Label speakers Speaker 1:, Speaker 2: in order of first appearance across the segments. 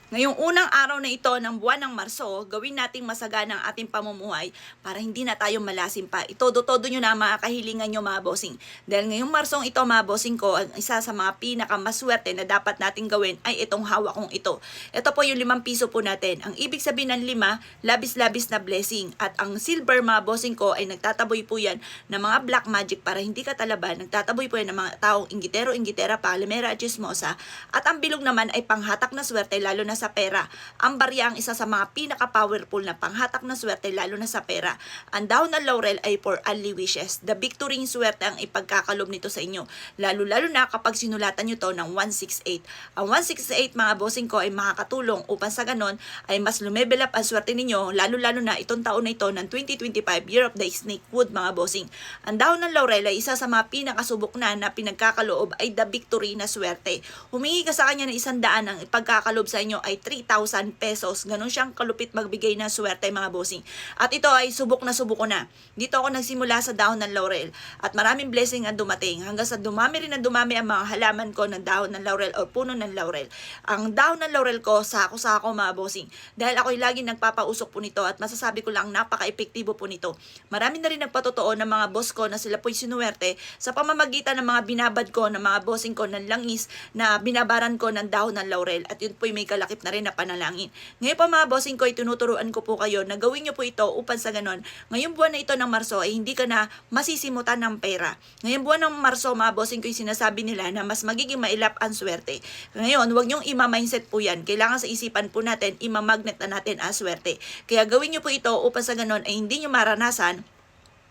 Speaker 1: Ngayong unang araw na ito ng buwan ng Marso, gawin nating masagana ang ating pamumuhay para hindi na tayo malasim pa. Itodo-todo nyo na mga kahilingan nyo mga bossing. Dahil ngayong Marsong ito mga bossing ko, ang isa sa mga pinakamaswerte na dapat nating gawin ay itong hawak kong ito. Ito po yung 5 piso po natin. Ang ibig sabihin ng 5, labis-labis na blessing. At ang silver mga bossing ko ay nagtataboy po yan ng mga black magic para hindi ka talaban. Nagtataboy po yan ng mga taong inggitero, inggitera, palamera at chismosa. At ang bilog naman ay panghatak na swerte lalo na sa pera. Ang barya ang isa sa mga pinaka-powerful na panghatak na swerte lalo na sa pera. Ang dahon ng laurel ay for only wishes. The victory swerte ang ipagkakalob nito sa inyo. Lalo-lalo na kapag sinulatan nyo to ng 168. Ang 168 mga bossing ko ay makakatulong upang sa ganon ay mas lumevel up ang swerte ninyo lalo-lalo na itong taon na ito ng 2025 Year of the Snake Wood mga bossing. Ang dahon ng laurel ay isa sa mga pinakasubok na pinagkakaloob ay the victory na swerte. Humingi ka sa kanya ng 100 ang ipagkakalob sa inyo ay 3,000 pesos. Ganun siyang kalupit magbigay ng swerte mga bossing. At ito ay subok na subok ko na. Dito ako nagsimula sa dahon ng laurel. At maraming blessing ang dumating. Hanggang sa dumami rin ang dumami ang mga halaman ko ng dahon ng laurel o puno ng laurel. Ang dahon ng laurel ko, sako-sako mga bossing. Dahil ako'y laging nagpapausok po nito at masasabi ko lang napaka-epektibo po nito. Marami na rin nagpatotoo ng mga boss ko na sila po'y sinuwerte sa pamamagitan ng mga binabad ko ng mga bossing ko ng langis na binabaran ko ng dahon ng laurel. At yun po'y may kalakip na rin na panalangin. Ngayon pa mga bossing ko, itinuturuan ko po kayo na gawin nyo po ito upang sa ganon. Ngayong buwan na ito ng Marso ay hindi ka na masisimutan ng pera. Ngayong buwan ng Marso mga bossing ko yung sinasabi nila na mas magiging mailap ang swerte. Ngayon, huwag nyong ima-mindset po yan. Kailangan sa isipan po natin, ima-magnet na natin ang swerte. Kaya gawin nyo po ito upang sa ganon ay hindi nyo maranasan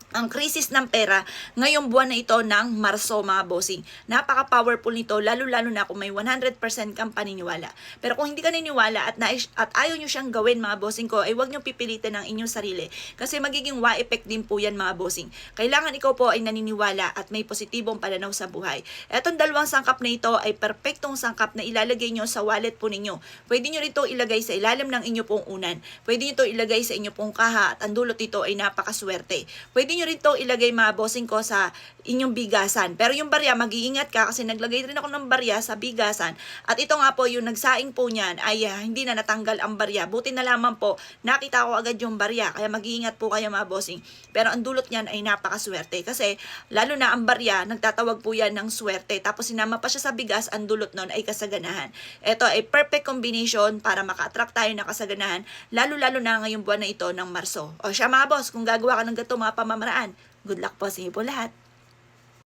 Speaker 1: ang krisis ng pera ngayong buwan na ito ng Marso mga bossing. Napaka-powerful nito lalo-lalo na kung may 100% kang paniniwala. Pero kung hindi ka naniniwala at ayaw nyo siyang gawin mga bossing ko, ay huwag nyo pipilitin ang inyong sarili. Kasi magiging wa-effect din po yan mga bossing. Kailangan ikaw po ay naniniwala at may positibong pananaw sa buhay. Etong dalawang sangkap na ito ay perpektong sangkap na ilalagay nyo sa wallet po ninyo. Pwede nyo rito ilagay sa ilalim ng inyo pong unan. Pwede nyo ito ilagay sa inyo pong kaha at ang dulot nito ay napakaswerte. Pwede nyo rito ilagay mga bossing ko sa inyong bigasan. Pero yung barya, mag-iingat ka kasi naglagay rin ako ng barya sa bigasan. At ito nga po, yung nagsaing po niyan ay hindi na natanggal ang barya. Buti na lamang po, nakita ko agad yung barya. Kaya mag-iingat po kayo mga bossing. Pero ang dulot niyan ay napakaswerte. Kasi lalo na ang barya, nagtatawag po yan ng swerte. Tapos sinama pa siya sa bigas, ang dulot nun ay kasaganahan. Ito ay perfect combination para maka-attract tayo ng kasaganahan. Lalo-lalo na ngayong buwan na ito ng Marso. O siya mga boss, kung gagawa ka ng gato mga pamamaraan, good luck po sa inyo po lahat.